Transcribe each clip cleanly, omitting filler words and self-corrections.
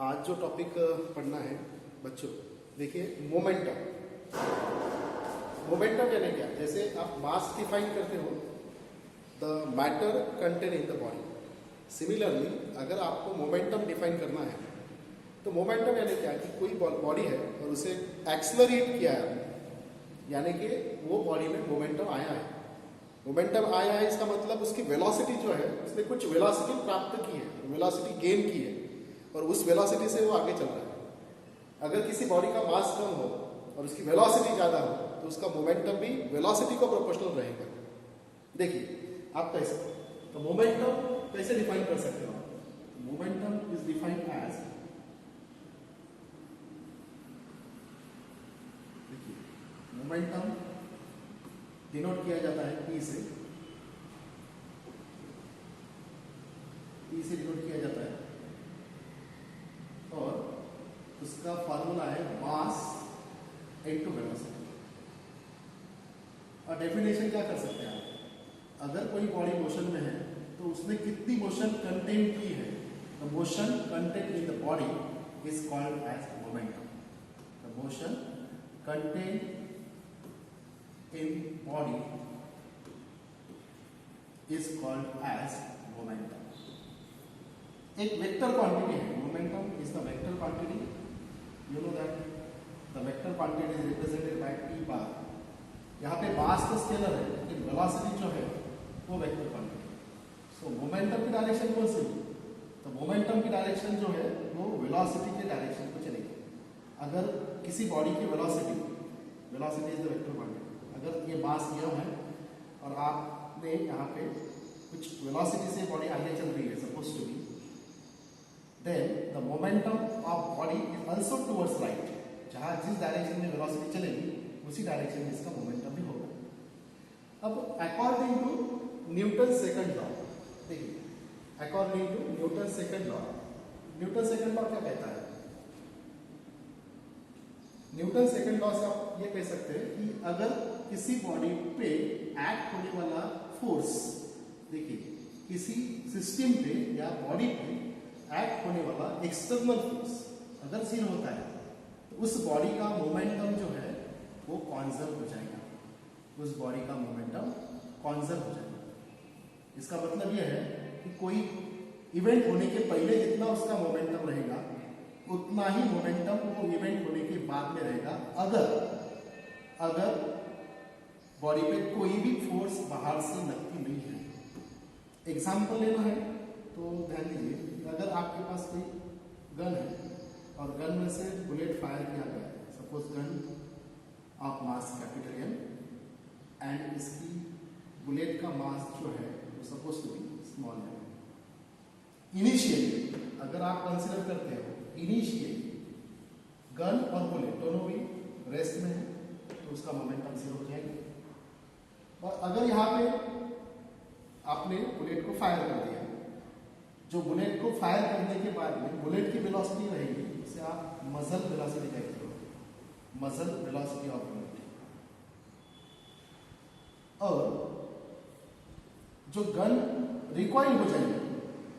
आज जो टॉपिक पढ़ना है बच्चों, देखिए मोमेंटम। मोमेंटम यानी क्या? जैसे आप मास डिफाइन करते हो, the matter contain in the body. Similarly अगर आपको मोमेंटम डिफाइन करना है तो मोमेंटम यानी क्या कि कोई बॉडी है और उसे एक्सलरेट किया है, यानी कि वो बॉडी में मोमेंटम आया है। मोमेंटम आया है इसका मतलब उसकी वेलोसिटी जो है, उसने कुछ वेलोसिटी प्राप्त की है, वेलोसिटी गेन की है और उस वेलोसिटी से वो आगे चल रहा है। अगर किसी बॉडी का मास कम हो और उसकी वेलोसिटी ज़्यादा हो तो उसका मोमेंटम भी वेलोसिटी को प्रोपोर्शनल रहेगा। देखिए आप कैसे तो मोमेंटम कैसे डिफाइन कर सकते हो? मोमेंटम इज डिफाइंड एज, देखिए मोमेंटम डिनोट किया जाता है P से, P से डिनोट किया जाता है और उसका फॉर्मूला है मास इनटू वेलोसिटी। और डेफिनेशन क्या कर सकते हैं आप? अगर कोई बॉडी मोशन में है तो उसने कितनी मोशन कंटेन की है, the motion content in the body is called as momentum. The motion content in body is called as momentum. एक वेक्टर क्वांटिटी है, momentum is the vector quantity. You know that the vector quantity is represented by p bar. यहाँ पे मास तो scalar है लेकिन velocity जो है वो वेक्टर क्वांटिटी। सो मोमेंटम की डायरेक्शन कौन सी? तो मोमेंटम की डायरेक्शन जो है वो वेलोसिटी के डायरेक्शन को चलेगी। अगर किसी बॉडी की velocity is the vector quantity, अगर ये मास यम है और आपने यहाँ पे कुछ वेलोसिटी से बॉडी आगे चल रही है, suppose to be, then the momentum of body is also towards right. जहाँ जिस डायरेक्शन में वेलोसिटी चलेगी उसी डायरेक्शन में इसका मोमेंटम भी होगा। अब according to Newton second law, देखिए according to Newton second law, Newton second law क्या कहता है? न्यूटन सेकंड लॉ से आप ये कह सकते हैं कि अगर किसी बॉडी पे एक्ट होने वाला फोर्स, देखिए किसी सिस्टम पे या बॉडी पे एक्ट होने वाला एक्सटर्नल फोर्स अगर 0 होता है तो उस बॉडी का मोमेंटम जो है वो कॉन्जर्व हो जाएगा। उस बॉडी का मोमेंटम कॉन्जर्व हो जाएगा। इसका मतलब यह है कि कोई इवेंट होने के पहले जितना उसका मोमेंटम रहेगा उतना ही मोमेंटम वो इवेंट होने के बाद में रहेगा, अगर बॉडी पे कोई भी फोर्स बाहर से लगती नहीं है। एग्जाम्पल लेना है तो ध्यान दीजिए, अगर आपके पास कोई गन है और गन में से बुलेट फायर किया गया है, suppose gun of mass capital M and इसकी बुलेट का मास जो है वो सपोज टू बी स्मॉल है। इनिशियली अगर आप कंसिडर करते हो, इनिशियली गन और बुलेट दोनों भी रेस्ट में है तो उसका मोमेंटम 0 हो जाएगा। और अगर यहाँ पे आपने बुलेट को फायर कर दिया, जो बुलेट को फायर करने के बाद में बुलेट की वेलोसिटी रहेगी उसे आप मजल वेलोसिटी कहते हो, मजल वेलोसिटी ऑफ बुलेट। और जो गन रिकॉइल हो जाएगी,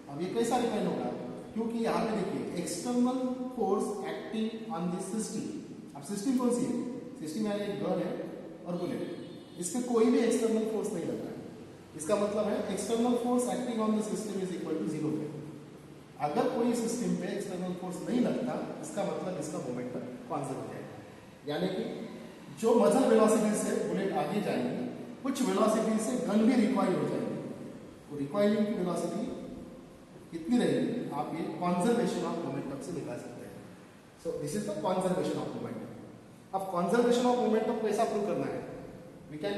अब ये कैसा रिकॉइल होगा? क्योंकि यहाँ पे देखिए external force acting on this system. अब सिस्टम कौन सी है? सिस्टम यानी एक गन है और बुलेट, इसमें कोई भी एक्सटर्नल फोर्स नहीं लग रहा है। इसका मतलब है external force acting on the system is equal to 0 है। अगर कोई सिस्टम पे एक्सटर्नल फोर्स नहीं लगता इसका मतलब इसका मोमेंटम कॉन्जर्व हो जाएगा। यानी कि जो मजल वेलोसिटी से बुलेट आगे जाएगी, कुछ वेलोसिटी से गन भी रिकॉइल हो जाएगी। वो रिकॉइलिंग की वेलोसिटी कितनी रहेगी आप ये कॉन्जर्वेशन ऑफ मोमेंटम से निकाल सकते हैं। So this is the conservation of momentum. अब कॉन्जर्वेशन ऑफ मोमेंटम को कैसा प्रूव करना है? We can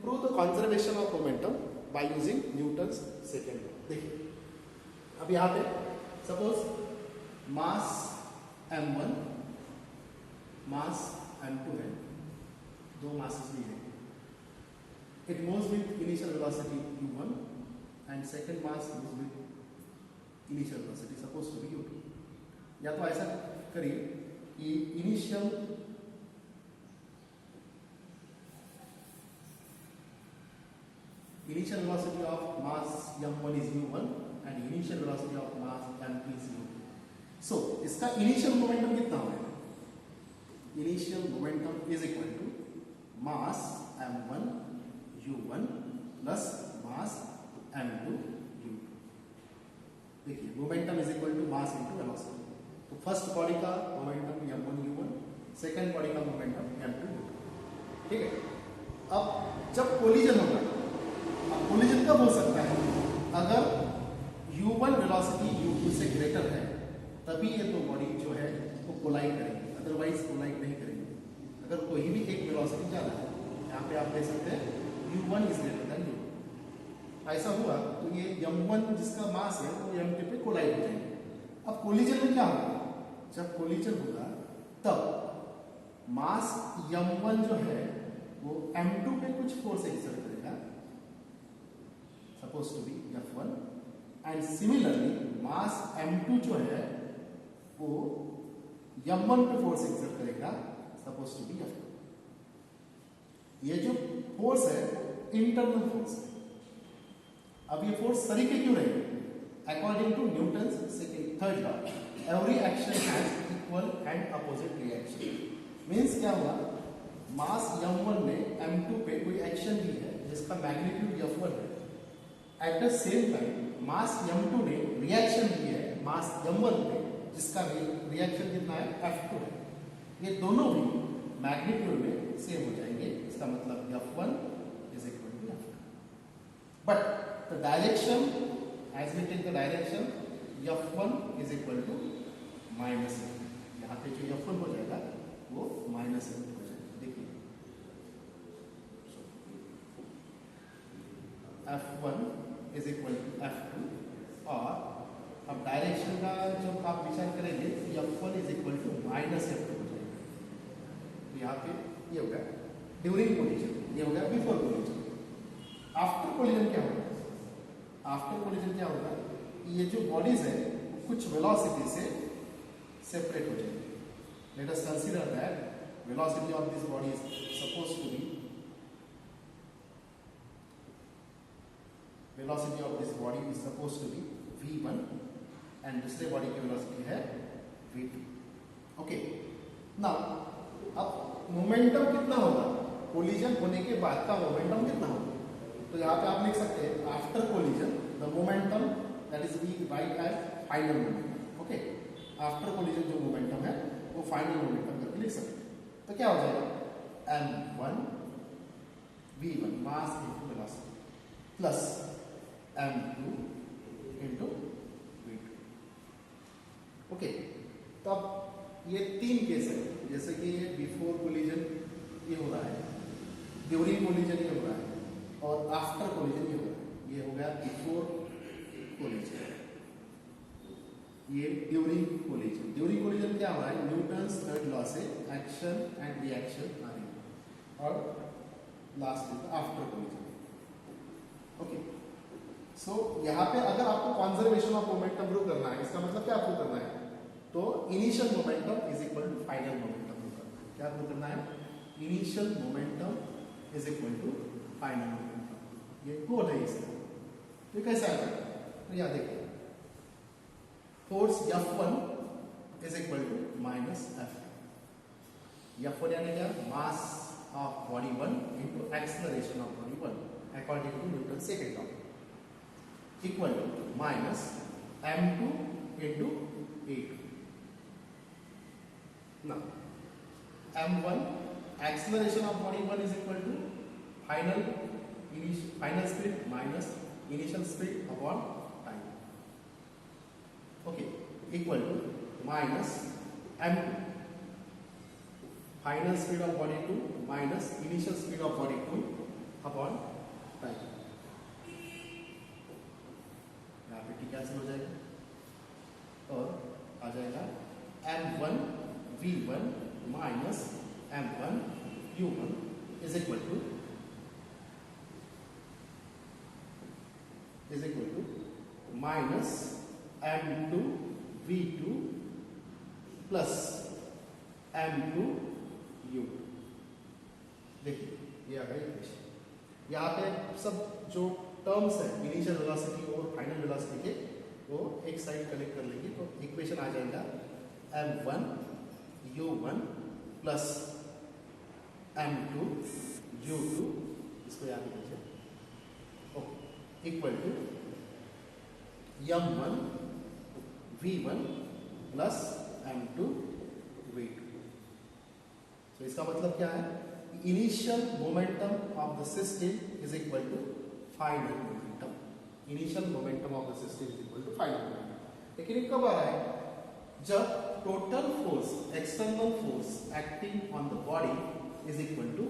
prove the conservation of momentum by using Newton's second law. देखिए अब यहाँ पे सपोज मास m1 मास m2 है, दो मासेस भी है। It moves with initial velocity u1 and second mass moves with initial velocity suppose to be u2। या तो ऐसा करिए कि initial velocity of mass m1 is u1 and initial velocity of mass m2 is u2. So इसका initial momentum कितना होगा? Initial momentum is equal to mass m1 u1 plus mass m2 u2। देखिए momentum is equal to mass into velocity. तो first body का momentum m1 u1, second body का momentum m2 u2। ठीक है। अब जब कोलिजन होगा, अब कोलिजन कब हो सकता है? अगर u1 वेलोसिटी u2 से ग्रेटर है तभी ये दो बॉडी जो है वो कोलाइड करेंगे, अदरवाइज कोलाइड नहीं करेंगे। अगर कोई भी एक वेलोसिटी ज़्यादा है, यहाँ पे आप देख सकते हैं u1 is greater than u2, ऐसा हुआ तो ये m1 जिसका मास है वो m2 पे कोलाइड हो जाएंगे। अब कोलिजन में क्या होगा? जब कोलिजन होगा तब मास m1 जो है वो m2 पे कुछ फोर्स एक्सर्ट करेगा, suppose to be F1, and similarly mass m2 जो है वो m1 पे फोर्स एक्सर्ट करेगा, सपोज टू बी F2। ये जो फोर्स है इंटरनल फोर्स है। अब ये फोर्स तरीके क्यों रहेंगे? According to Newton's second third law, every action has equal and opposite reaction. Means क्या हुआ? मास m1 ने m2 पे कोई एक्शन ली है जिसका मैग्नीट्यूड F1 है, at the same time mass m2 ने रिएक्शन ली है मास m1 पे जिसका रिएक्शन कितना है? F2 है। ये दोनों भी मैग्नीट्यूड में सेम हो जाएंगे, इसका मतलब F1 is equal to F2। But the direction, as we take the direction, F1 is equal to minus m। यहाँ पे जो F1 हो जाएगा वो माइनस m हो जाएगा। देखिए F1 is equal to F2, और अब डायरेक्शन का जब आप विचार करेंगे तो F1 is equal to minus F2 हो जाएगा। तो यहाँ पे ये होगा ड्यूरिंग कोलिजन, ये होगा बिफोर कोलिजन। आफ्टर कोलिजन क्या होगा? आफ्टर कोलिजन क्या होगा? ये जो बॉडीज है कुछ वेलोसिटी से सेपरेट हो जाएंगे। Let us consider that velocity of this body is suppose to be, velocity of this body is suppose to be v1 and दूसरे बॉडी की वेलोसिटी है v2। ओके, नाउ अब मोमेंटम कितना होगा? कोलिजन होने के बाद का मोमेंटम कितना होगा? तो यहाँ पे आप लिख सकते हैं after collision the momentum that is we write as final momentum. Okay, after collision जो मोमेंटम है वो फाइनल मोमेंटम करके लिख सकते हैं। तो क्या हो जाएगा? m1 v1 मास into velocity plus m2 into v2। Okay, तो अब ये तीन केस है, जैसे कि ये बिफोर कोलिजन ये हो रहा है, ड्यूरिंग कोलिजन ये हो रहा है, और आफ्टर कोलिजन ये हो रहा है। ये हो गया बिफोर कोलिजन, ये ड्यूरिंग कोलिजन। ड्यूरिंग कोलिजन क्या हो रहा है? न्यूटन्स थर्ड लॉ से एक्शन एंड रिएक्शन आ रही है, और last is after collision. Okay, so यहाँ पे अगर आपको कंजर्वेशन ऑफ मोमेंटम प्रूव करना है, इसका मतलब क्या प्रूव करना है? तो initial momentum is equal to final momentum prove करना है। क्या प्रूव करना है? Initial momentum is equal to final momentum. ये कोड है इसका। ये कैसे आएगा? तो यहाँ देखिए, force F1 is equal to minus F2। F1 यानी क्या? Mass of body 1 into acceleration of body 1 according to Newton second law, equal to minus m2 into a2। Now, m1 acceleration of body 1 is equal to final speed minus initial speed upon time. Okay, equal to minus m2 final speed of body 2 minus initial speed of body 2 upon time. यहाँ पे t cancel हो जाएगा और आ जाएगा m1 v1 minus m1 u1 is equal to minus m2 v2 plus m2 u2। देखिए ये आ गई equation. यहाँ पे सब जो टर्म्स है इनिशियल वेलोसिटी और फाइनल वेलोसिटी के, वो एक साइड कनेक्ट कर लेंगे तो इक्वेशन आ जाएगा m1 u1 plus m2 u2, इसको याद कीजिए, equal to m1 v1 plus m2 v2। तो इसका मतलब क्या है, initial momentum of the system is equal to final momentum. Initial momentum of the system is equal to final momentum. लेकिन ये कब आ रहा है, जब total force, external force acting on the body is equal to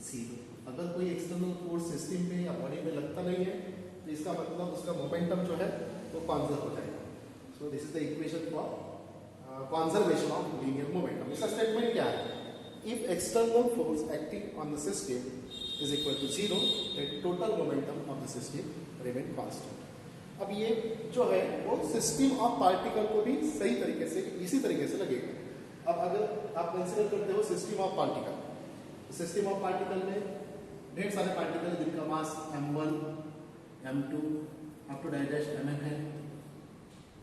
zero. अगर कोई external force system में या बॉडी में लगता नहीं है तो इसका मतलब उसका मोमेंटम जो है वो कॉन्जर्व हो जाएगा। सो this is the equation for conservation of linear momentum. इसका स्टेटमेंट क्या है, if external force acting on the system is equal to zero, then total momentum of the system remain constant। अब ये जो है वो सिस्टम ऑफ पार्टिकल को भी सही तरीके से इसी तरीके से लगेगा। अब अगर आप कंसीडर करते हो system of particle, system of particle में ढेर सारे पार्टिकल जिनका mass m1 m2 up to dash mn है,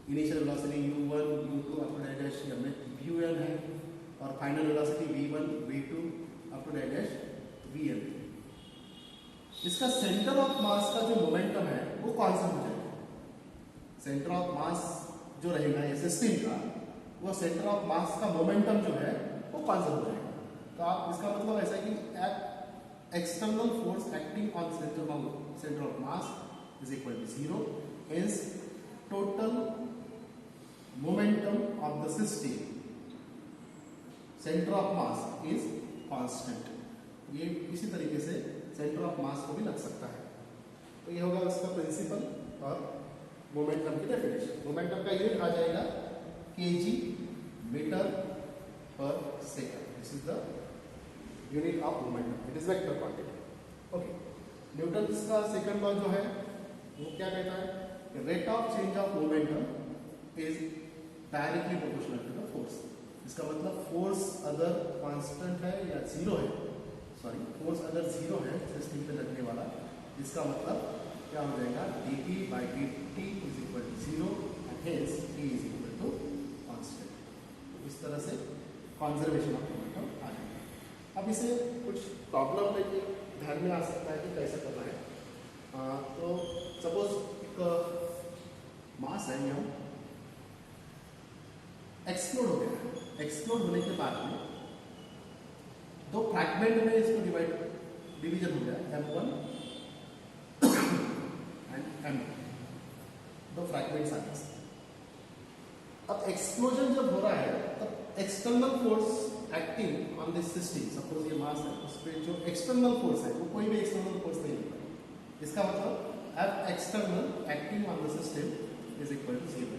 initial velocity u1 u2 up to dash vun है, और final velocity v1 v2 up to dash vn। इसका सेंटर ऑफ मास का जो मोमेंटम है वो कांस्टेंट हो जाएगा। सेंटर ऑफ मास जो रहेगा ये सिस्टम का, वो सेंटर ऑफ मास का मोमेंटम जो है वो कांस्टेंट हो जाएगा। तो आप इसका मतलब ऐसा है कि external force acting on centre of mass is equal to zero, hence total momentum of the system centre of mass is constant. ये इसी तरीके से सेंटर ऑफ मास को भी लग सकता है। तो ये होगा उसका प्रिंसिपल और मोमेंटम की डेफिनेशन। मोमेंटम का यूनिट आ जाएगा kg मीटर पर second. This is the unit of momentum, it is vector quantity. Okay, Newton का सेकंड लॉ जो है वो क्या कहता है, rate of change of momentum is directly proportional to the force. इसका मतलब फोर्स अगर कांस्टेंट है या जीरो है, सॉरी फोर्स अगर जीरो है सिस्टम पे लगने वाला, इसका मतलब क्या हो जाएगा, dt by dt is equal to zero and hence t is equal to constant. इस तरह से कंजर्वेशन ऑफ मोमेंटम आ जाएगा। अब इसे कुछ प्रॉब्लम लेके ध्यान में आ सकता है कि कैसे करना है। तो सपोज एक मास है यहाँ एक्सप्लोड हो गया है, एक्सप्लोड होने के बाद में दो फ्रैगमेंट में इसको डिवीजन हो गया, m1 एंड m2, दो फ्रैगमेंट्स आ गए। अब एक्सप्लोजन जब हो रहा है तब external force acting on this system, suppose ये मास है, उस पर जो एक्सटर्नल फोर्स है वो कोई भी एक्सटर्नल फोर्स नहीं होता। इसका मतलब F external acting on the system is equal to zero.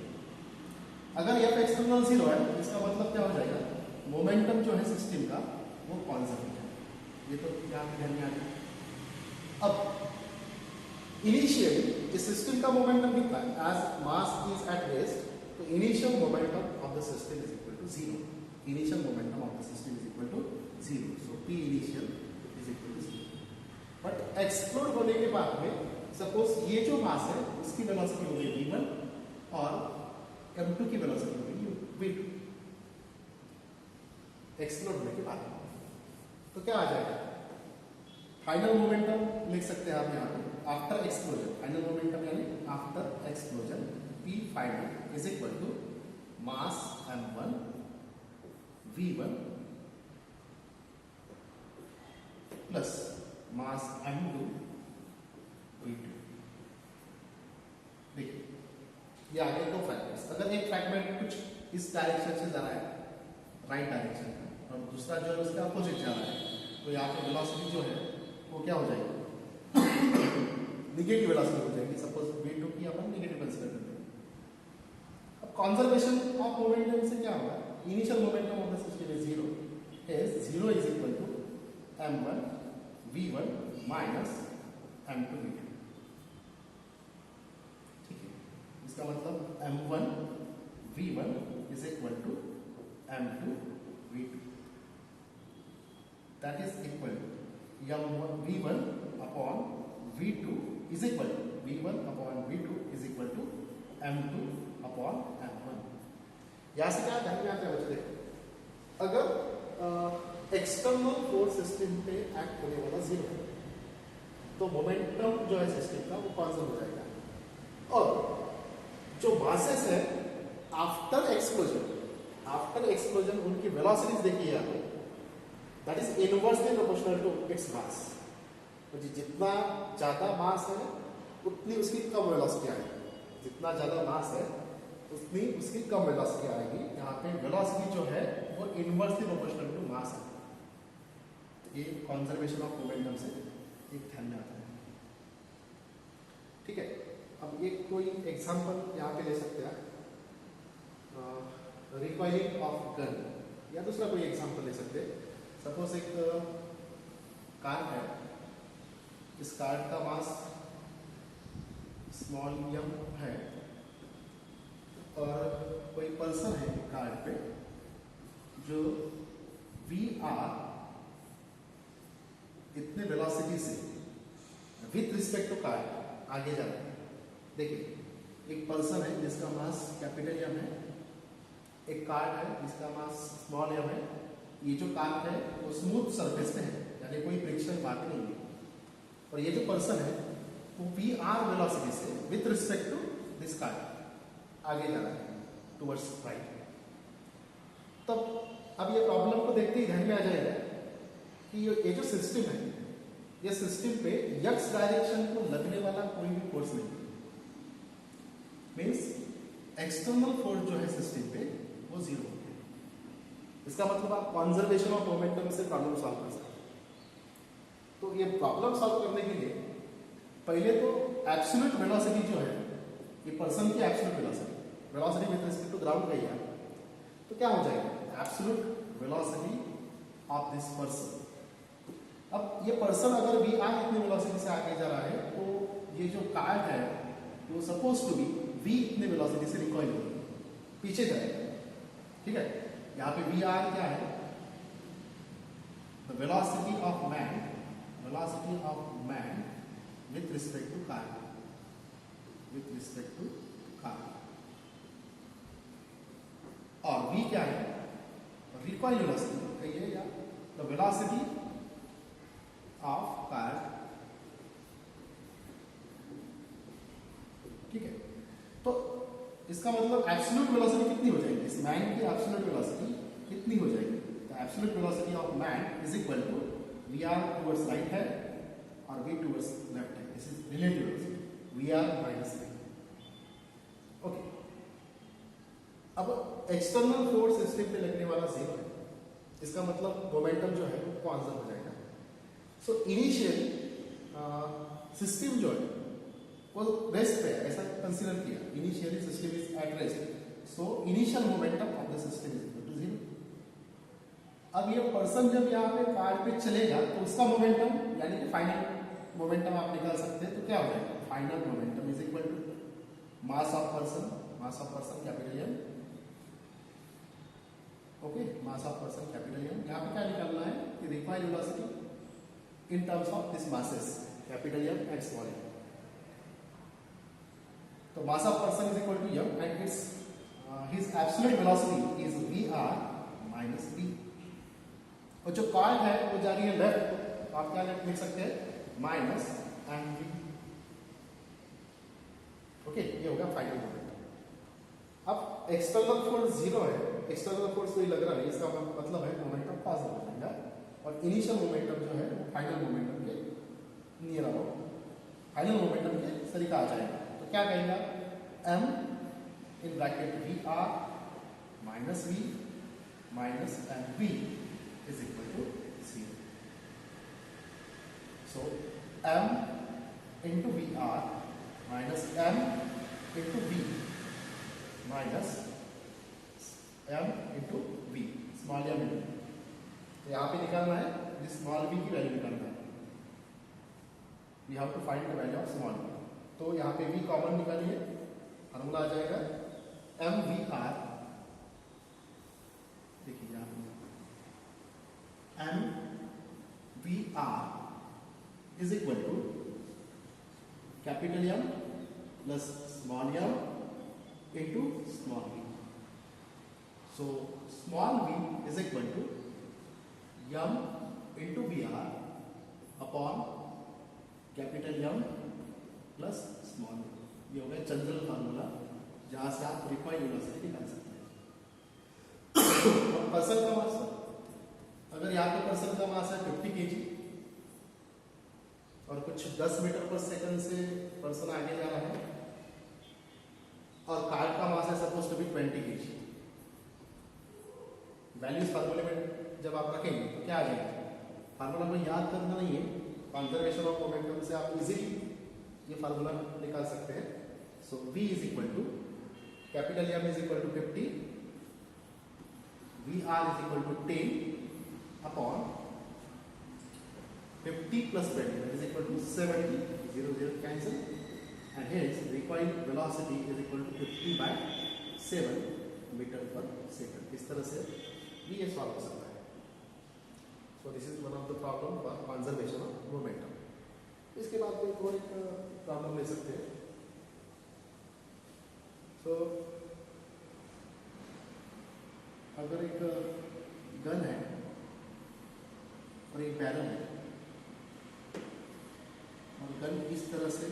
अगर F एक्सटर्नल जीरो है इसका मतलब क्या हो जाएगा, मोमेंटम जो है सिस्टम का वो कॉन्स्टेंट हो जाएगा। ये तो यहाँ पे ध्यान में आ गया। अब इनिशियली इस सिस्टम का मोमेंटम कितना है, as mass is at rest, तो initial momentum of the system is equal to zero. Initial momentum of the system is equal to zero, so P initial is equal to zero. But explode होने के बाद में suppose ये जो मास है उसकी velocity हो गई v1 और m2 की वेलोसिटी हो गई v2। एक्सप्लोड होने के बाद तो क्या आ जाएगा, फाइनल मोमेंटम लिख सकते हैं आप यहाँ पे आफ्टर एक्सप्लोजन। फाइनल मोमेंटम यानी after explosion P final is equal to mass m1 v1 plus mass m2 v2। देखिए ये आगे दो फ्रैगमेंट्स, अगर एक फ्रैगमेंट कुछ इस डायरेक्शन से जा रहा है राइट डायरेक्शन में और दूसरा जो है उसके अपोजिट जा रहा है, तो यहाँ पे वेलोसिटी जो है वो क्या हो जाएगी, निगेटिव वेलोसिटी हो जाएगी। सपोज v2 की अपन निगेटिव कंसीडर करते हैं। अब कंजर्वेशन ऑफ मोमेंटम से क्या होगा, initial momentum of the system is zero, hence zero is equal to m1 v1 minus m2 v2। ठीक है, इसका मतलब m1 v1 is equal to m2 v2, that is equal to m1 v1 upon v2 is equal to v1 upon v2 is equal to m2 upon m1। यहां से क्या ध्यान में आता है बच्चे, देखो अगर एक्सटर्नल फोर्स सिस्टम पे एक्ट होने वाला 0 है तो मोमेंटम जो है सिस्टम का वो कॉन्जर्व हो जाएगा। और जो मासेस है आफ्टर एक्सप्लोजन उनकी वेलोसिटीज देखिए आप, that is inversely proportional to its mass. तो जितना ज्यादा मास है उतनी उसकी कम वेलोसिटी आएगी, जितना ज्यादा मास है उतनी उसकी कम वेलोसिटी आएगी। यहाँ पे वेलोसिटी जो है वो इनवर्सली प्रोपोर्शनल टू मास है। ये कंजर्वेशन ऑफ मोमेंटम से एक ध्यान में आता है। ठीक है, अब एक कोई एग्जांपल यहाँ पे ले सकते हैं, रिकॉइलिंग ऑफ गन, या दूसरा कोई एग्जांपल ले सकते हैं। सपोज एक कार है, इस कार का मास स्मॉल m है और कोई पर्सन है कार पे जो VR इतने वेलोसिटी से विथ रिस्पेक्ट टू कार आगे जा रहा है। देखिए एक पर्सन है जिसका मास कैपिटल M है, एक कार है जिसका मास स्मॉल m है। ये जो कार है वो स्मूथ सरफेस पे है, यानी कोई फ्रिक्शन बात नहीं है। और ये जो पर्सन है वो VR वेलोसिटी से with respect to this car आगे जा रहा है टुवर्ड्स राइट। तब अब ये प्रॉब्लम को देखते ही ध्यान में आ जाएगा कि ये जो सिस्टम है, ये सिस्टम पे x डायरेक्शन को लगने वाला कोई भी फोर्स नहीं है। मीन्स एक्सटर्नल फोर्स जो है सिस्टम पे वो 0 है। इसका मतलब आप कंजर्वेशन ऑफ मोमेंटम से प्रॉब्लम सॉल्व कर सकते हैं। तो ये प्रॉब्लम सॉल्व करने के लिए पहले तो एब्सोल्यूट वेलोसिटी जो है, ये पर्सन की absolute velocity with respect to ground कही है, तो क्या हो जाएगा, absolute velocity of this person. अब ये पर्सन अगर VR इतनी वेलोसिटी से आगे जा रहा है तो ये जो कार है वो सपोज टू बी V इतने वेलोसिटी से रिकॉइल होगी, पीछे जाएगा। ठीक है, यहाँ पे VR क्या है, the velocity of man with respect to car, और V क्या है, रिकॉइल वेलोसिटी कहिए या द वेलोसिटी ऑफ कार। ठीक है, तो इसका मतलब एब्सोल्यूट वेलोसिटी कितनी हो जाएगी, इस मैन की एब्सोल्यूट वेलोसिटी कितनी हो जाएगी। The absolute velocity of man is equal to VR towards right है और V टुवर्ड्स लेफ्ट है। This is relative velocity, VR minus V। Okay, अब एक्सटर्नल फोर्स सिस्टम पे लगने वाला 0 है, इसका मतलब मोमेंटम जो है वो कॉन्जर्व हो जाएगा। सो इनिशियली सिस्टम जो है वो रेस्ट पे है, ऐसा कंसीडर किया। Initially system is at rest, so initial momentum of the system is equal to 0। अब ये पर्सन जब यहाँ पे कार पे चलेगा तो उसका मोमेंटम यानी कि फाइनल मोमेंटम आप निकाल सकते हैं। तो क्या हो जाएगा, final momentum is equal to mass of person capital M। Okay, mass of person capital M। यहाँ पे क्या निकालना है कि required velocity in terms of this masses capital M and small m। तो mass of person is equal to M and its his absolute velocity is VR minus V। और जो car है वो जा रही है लेफ्ट, आप क्या लिख सकते हैं, माइनस mv। ओके, ये होगा फाइनल मोमेंटम। अब एक्सटर्नल फोर्स 0 है, एक्सटर्नल फोर्स कोई लग रहा है, इसका मतलब है मोमेंटम पॉजिटिव हो जाएगा और इनिशियल मोमेंटम जो है वो फाइनल मोमेंटम के नियर अबाउट, फाइनल मोमेंटम के सरीका आ जाएगा। तो क्या कहेगा, m in bracket VR minus V minus mv is equal to 0. So m into VR minus m into V minus m into V, small m into V। तो यहाँ पे निकालना है, स्मॉल v की वैल्यू निकालना है। We have to find the value of small v। तो यहाँ पे v कॉमन निकालिए, फॉर्मूला आ जाएगा mVR। देखिए यहाँ पे mVR is equal to capital M plus small m into small v. So small v is equal to m into Vr upon capital M plus small v. ये हो गया general formula जहां से आप रिक्वायर्ड वेलोसिटी निकाल सकते हैं। और पर्सन का मास, अगर यहाँ पे पर्सन का मास है 50 kg और कुछ 10 मीटर पर सेकंड से पर्सन आगे जा रहा है और कार का मास है suppose to be 20 kg। Values फार्मूले में जब आप रखेंगे तो क्या आ जाएगा? फार्मूला को याद करना नहीं है, कंजर्वेशन ऑफ मोमेंटम से आप इजीली ये फार्मूला निकाल सकते हैं। So v is equal to capital M is equal to 50, VR is equal to 10 upon 50 plus 20 that is equal to 70, 0 0 cancel, and hence required velocity is equal to 50 by 7 meter per second. इस तरह से भी ये solve हो सकता है। So this is one of the problem for conservation of momentum. इसके बाद में और एक प्रॉब्लम ले सकते हैं। So अगर एक गन है और एक बैरल है और गन इस तरह से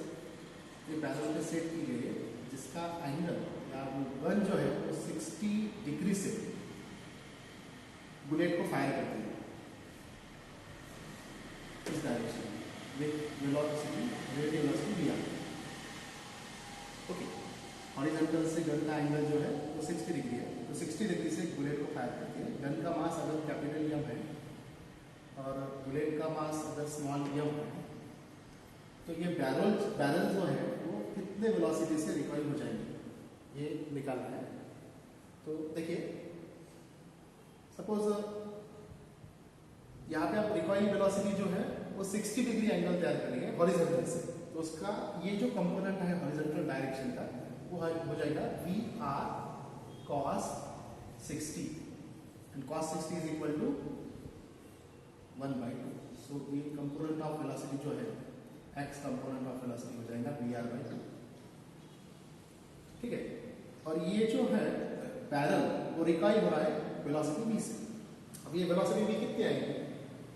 ये बैरल पे सेट की गई है जिसका एंगल या गन जो है वो 60 डिग्री से बुलेट को फायर करती है इस डायरेक्शन में with velocity radial velocity v r। Okay, horizontal से गन का एंगल जो है वो 60 डिग्री है, तो 60 डिग्री से बुलेट को फायर करती है। गन का मास अगर कैपिटल M है और बुलेट का मास अगर स्मॉल m है तो ये बैरल जो है वो कितने वेलोसिटी से रिकॉइल हो जाएंगे ये निकालना है। तो देखिए सपोज यहाँ पे आप रिकॉइल वेलोसिटी जो है वो 60 डिग्री एंगल तैयार करेंगे हॉरिजॉन्टल से, तो उसका ये जो कंपोनेंट है हॉरिजॉन्टल डायरेक्शन का वो हो जाएगा VR cos 60 and cos 60 is equal to 1/2। सो ये कंपोनेंट ऑफ वेलोसिटी जो है x कंपोनेंट ऑफ वेलोसिटी हो जाएगा VR/2। ठीक है, और ये जो है बैरल वो रिकॉइल हो रहा है वेलोसिटी v से। अब ये वेलोसिटी v कितनी आएगी?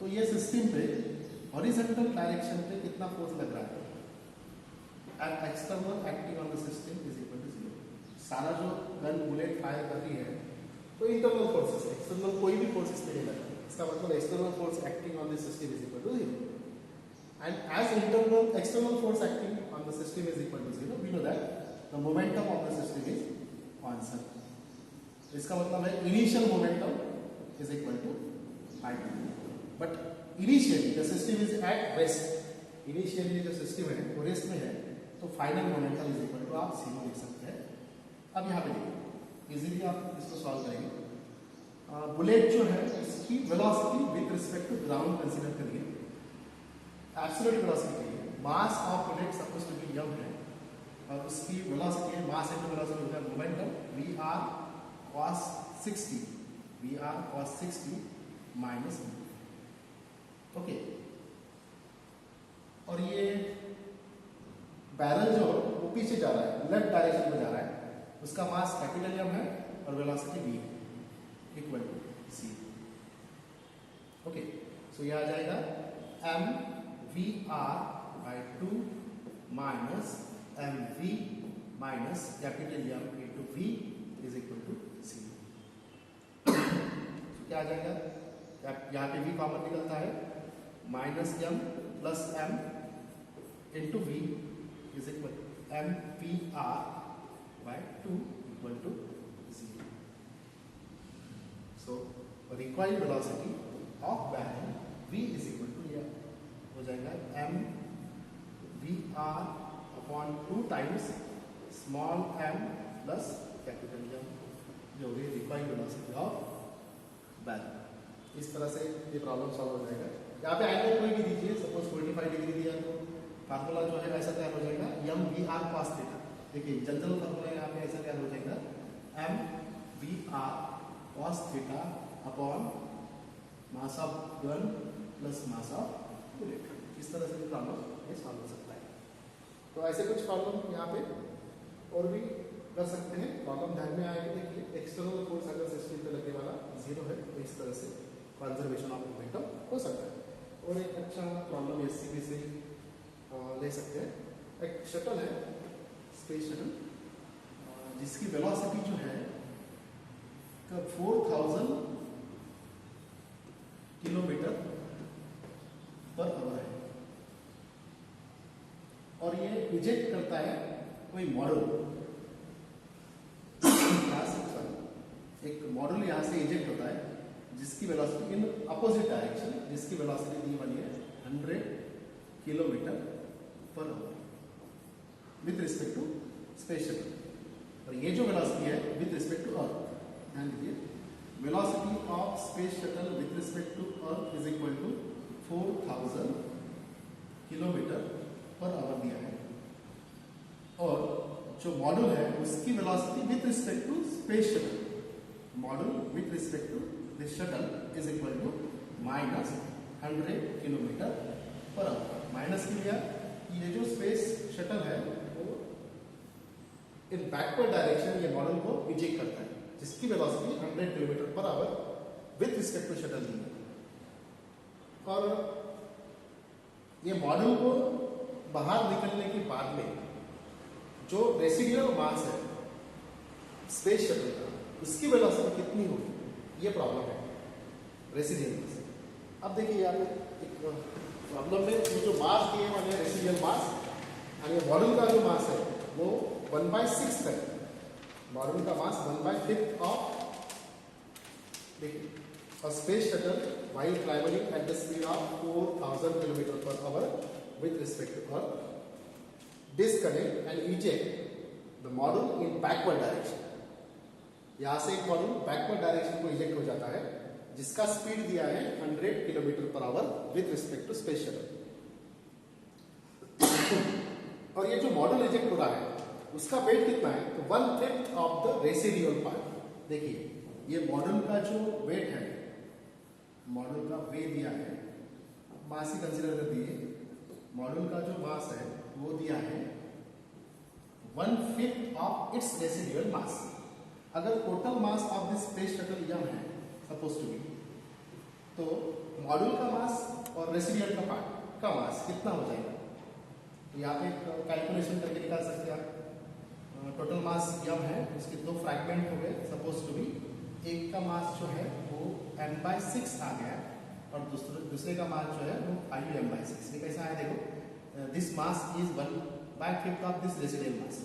तो ये सिस्टम पे हॉरिजॉन्टल डायरेक्शन पे कितना फोर्स लग रहा है? At external acting on the system is equal to 0। सारा जो गन बुलेट फायर कर रही है तो इंटरनल फोर्सेस, एक्सटर्नल कोई भी फोर्सेस नहीं लग रहा है, इसका मतलब external force acting on the system is equal to 0। And as external force acting on the system is equal to 0, we know that the momentum of the system is constant. इसका मतलब है initial momentum is equal to I. But initially the system is at rest. Initially जो system है वो rest में है, तो final momentum is equal to आप 0 लिख सकते हैं। अब यहाँ पे देखिए इजीली आप इसको सॉल्व करेंगे। बुलेट जो है इसकी velocity with respect to ground consider करिए। एब्सोल्यूट वेलोसिटी के लिए mass of bullet suppose to be m है और उसकी वेलोसिटी है मास इनटू वेलोसिटी होता है momentum VR cos 60 VR cos 60 minus v। Okay, और ये बैरल जो वो पीछे जा रहा है, लेफ्ट डायरेक्शन में जा रहा है, उसका मास कैपिटल M है और वेलोसिटी v है equal to c। Okay, so ये आ जाएगा m VR/2 minus mv minus capital M into v is equal to c। क्या आ जाएगा? यहाँ पे v कॉमन निकलता है, minus m plus m into v is equal to mvR/2 equal to 0। So required velocity of barrel v is equal to यह हो जाएगा mvR/2 times small m plus capital M जो होगी रिक्वायर्ड वेलोसिटी ऑफ बैरल। इस तरह से ये problem solve हो जाएगा। यहाँ पे एंगल कोई भी दीजिए, सपोज 45 डिग्री दिया तो फार्मूला जो है ऐसा तैयार हो जाएगा mvR cos थीटा। देखिए जनरल फार्मूला यहाँ पे ऐसा तैयार हो जाएगा mvR cos theta upon mass of gun plus mass of bullet. इस तरह से प्रॉब्लम ये सॉल्व हो सकता है। तो ऐसे कुछ प्रॉब्लम यहाँ पे और भी कर सकते हैं। प्रॉब्लम ध्यान में आएगी। देखिए एक्सटर्नल फोर्स अगर सिस्टम पे लगने वाला 0 है तो इस तरह से कंजर्वेशन ऑफ मोमेंटम हो सकता है। और एक अच्छा प्रॉब्लम एससीबी से ले सकते हैं। एक शटल है, स्पेस शटल, जिसकी वेलोसिटी जो है 4000 किलोमीटर पर आवर है और ये इजेक्ट करता है कोई मॉडल, एक मॉडल यहां से इजेक्ट होता है जिसकी वेलोसिटी इन अपोजिट डायरेक्शन, जिसकी वेलोसिटी दी बनी है 100 kilometre per hour with respect to space shuttle. और ये जो वेलोसिटी है विथ रिस्पेक्ट टू अर्थ, ध्यान दीजिए, velocity of space shuttle with respect to earth is equal to 4000 kilometre per hour दिया है और जो मॉड्यूल है उसकी velocity with respect to space shuttle, module with respect to this shuttle is equal to minus 100 kilometre per hour. Minus की लिया, ये जो स्पेस शटल है वो इन बैकवर्ड डायरेक्शन ये मॉडल को इजेक्ट करता है जिसकी velocity 100 kilometre per hour with respect to shuttle दी है। और ये मॉडल को बाहर निकलने के बाद में जो रेसिडुअल मास है स्पेस शटल का, उसकी वेलोसिटी कितनी होगी, ये प्रॉब्लम है रेसिडुअल मास। अब देखिए यहाँ पे एक प्रॉब्लम में ये जो मास दिए मैंने रेसिडुअल मास और ये मॉडल का जो मास है वो 1/6 है। मॉडल का मास 1/5 ऑफ, देखिए, और space shuttle while traveling at the speed of 4000 km per hour with respect to Earth disconnect and eject the module in backward direction। यहां से एक मॉड्यूल बैकवर्ड डायरेक्शन को इजेक्ट हो जाता है जिसका स्पीड दिया है 100 kilometre per hour with respect to space shuttle. और ये जो मॉड्यूल इजेक्ट हो रहा है उसका वेट कितना है, तो 1/5 ऑफ द रेसिडुअल पार्ट। देखिए ये मॉड्यूल का जो वेट है, मॉड्यूल का वेट दिया है, मास ही कंसीडर कर दिए, मॉड्यूल का जो मास है वो दिया है 1/5 ऑफ इट्स रेसिडुअल मास। अगर total mass of this space shuttle M है सपोज टू बी, तो मॉड्यूल का मास और रेसिडुअल का पार्ट का मास कितना हो जाएगा, तो यहाँ पे कैलकुलेशन करके निकाल सकते हैं आप। टोटल मास यम है, उसके दो फ्रैगमेंट हो गए सपोज टू बी, एक का मास जो है वो m/6 आ गया और दूसरे का मास जो है वो 5m/6। ये कैसा है देखो, this mass is 1/5 of this residual mass,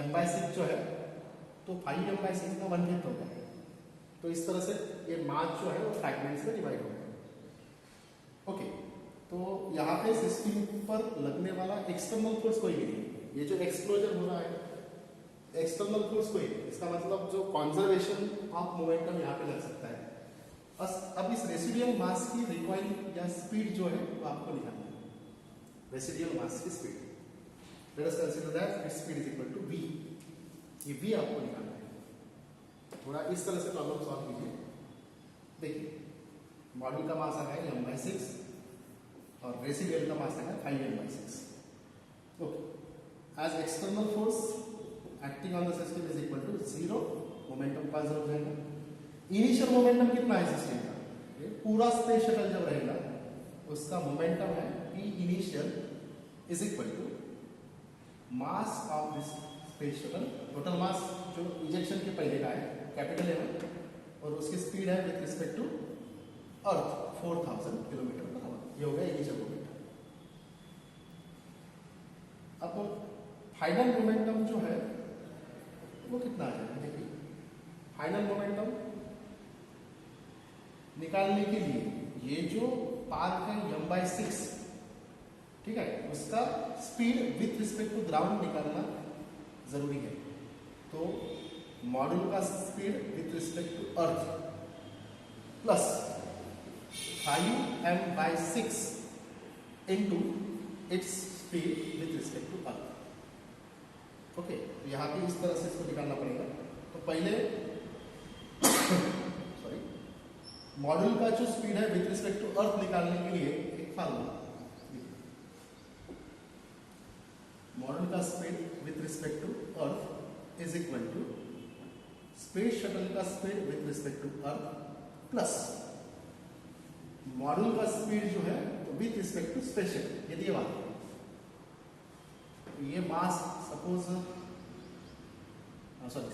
m/6 जो है तो 5m/6 का 1/5 हो गया। तो इस तरह से ये मास जो है वो फ्रैगमेंट्स में डिवाइड हो गया। ओके, तो यहाँ पे सिस्टम पर लगने वाला एक्सटर्नल फोर्स कोई भी नहीं, ये जो एक्सप्लोजर हो रहा है एक्सटर्नल फोर्स कोई नहीं, इसका मतलब जो कंजर्वेशन ऑफ मोमेंटम यहाँ पे लग सकता है। अब इस रेसिडुअल मास की रिकॉइल या स्पीड जो है वो आपको निकालना है, रेसिडुअल मास की speed. Let us consider that it's speed is equal to v, ये v आपको निकालना है। थोड़ा इस तरह से प्रॉब्लम सॉल्व कीजिए। देखिए मॉड्यूल का मास है m/6 और रेसिडुअल का मास है 5m/6। Okay, as external force acting on the system is equal to 0, momentum conserve हो जाएगा। इनिशियल मोमेंटम कितना है सिस्टम का, ये पूरा स्पेस शटल जब रहेगा उसका मोमेंटम है p initial is equal to mass of this space shuttle, total mass जो इजेक्शन के पहले का है कैपिटल M, और उसकी स्पीड है with respect to earth 4000 kilometre per hour. ये हो गया इनिशियल मोमेंटम। अब फाइनल मोमेंटम जो है वो कितना आ जाएगा, देखिए फाइनल मोमेंटम निकालने के लिए ये जो पाथ है m/6, ठीक है, उसका speed with respect to ground निकालना जरूरी है। तो मॉड्यूल का speed with respect to earth plus 5m/6 into its speed with respect to earth. Okay, तो यहाँ पे इस तरह से इसको निकालना पड़ेगा। तो पहले सॉरी, मॉड्यूल का जो स्पीड है विथ रिस्पेक्ट टू अर्थ निकालने के लिए एक फार्मूला, मॉड्यूल का speed with respect to earth is equal to space shuttle का speed with respect to earth plus module का स्पीड जो है with respect to space shuttle. ये दिया बात, ये मास सपोज सॉरी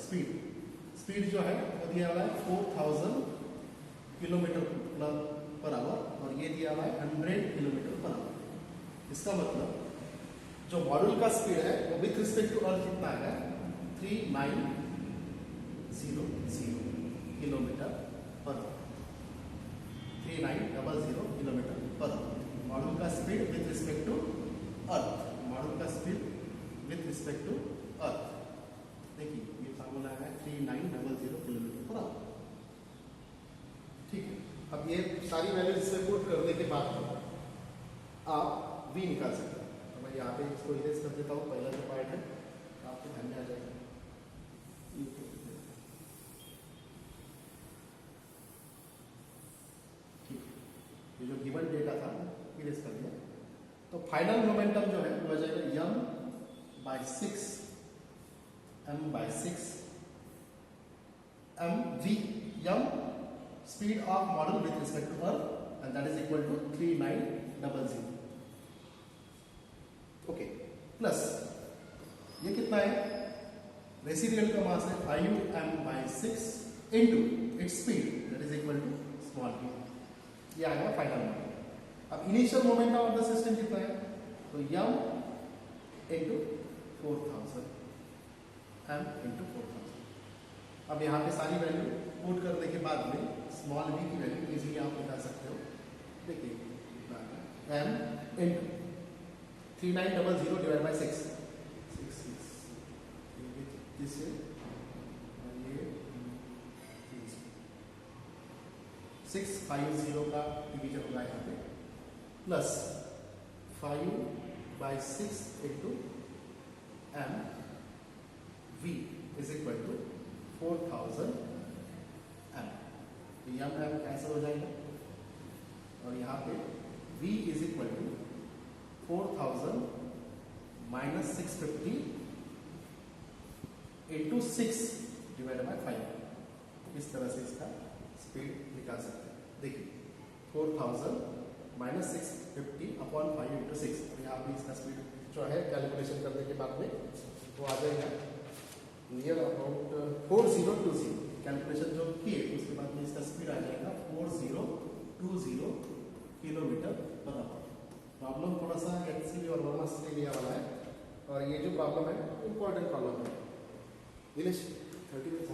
स्पीड जो है वो दिया हुआ है 4000 किलोमीटर पर आवर और ये दिया हुआ है 100 किलोमीटर पर आवर। इसका मतलब जो मॉड्यूल का स्पीड है वो विथ रिस्पेक्ट टू अर्थ कितना है 3900 kilometre per hour, 3900 kilometre per hour. Module का speed with respect to earth, module का speed with respect to earth, देखिए ये फार्मूला है 3900 किलोमीटर पर आवर। ठीक है, अब ये सारी वैल्यूज इसमें पुट करने के बाद आप v निकाल सकते हैं। तो मैं यहाँ पे इसको इरेज कर देता हूँ, पहला जो पार्ट है आपके ध्यान में आ जाएगा। ठीक है, ये जो गिवन डेटा था इरेज कर दिया। तो फाइनल मोमेंटम जो है वो आ जाएगा m/6 mv, m speed of model with respect to earth and that is equal to 3900। Okay, plus ये कितना है, रेसिडुअल का मास है 5m/6 into its speed that is equal to small v। ये आ गया फाइनल मोमेंटम। अब initial momentum of the system कितना है, तो m इनटू 4000 m इनटू 4000। अब यहाँ पे सारी वैल्यू पुट करने के बाद में स्मॉल v की वैल्यू इजीली आप निकाल सकते हो। देखिए m इनटू 3900 डिवाइड बाय 6 जिससे ये 650 का डिवीजन होगा यहाँ पे plus 5/6 into m v is equal to 4000 m। यम m कैंसिल हो जाएगा और यहाँ पे v is equal to 4000 minus 650 into 6 divide by 5। इस तरह से इसका स्पीड निकाल सकते हैं। देखिए 4000 माइनस 650 अपॉन 5 इंटू 6, और यहाँ पे इसका स्पीड जो है कैलकुलेशन करने के बाद में वो आ जाएगा नियर अबाउट 4020। कैलकुलेशन जो किए उसके बाद में इसका स्पीड आ जाएगा 4020 किलोमीटर पर आवर। प्रॉब्लम थोड़ा सा HCV और वर्मा से लिया वाला है और ये जो प्रॉब्लम है इम्पोर्टेंट प्रॉब्लम है। दिनेश 30 मिनट्स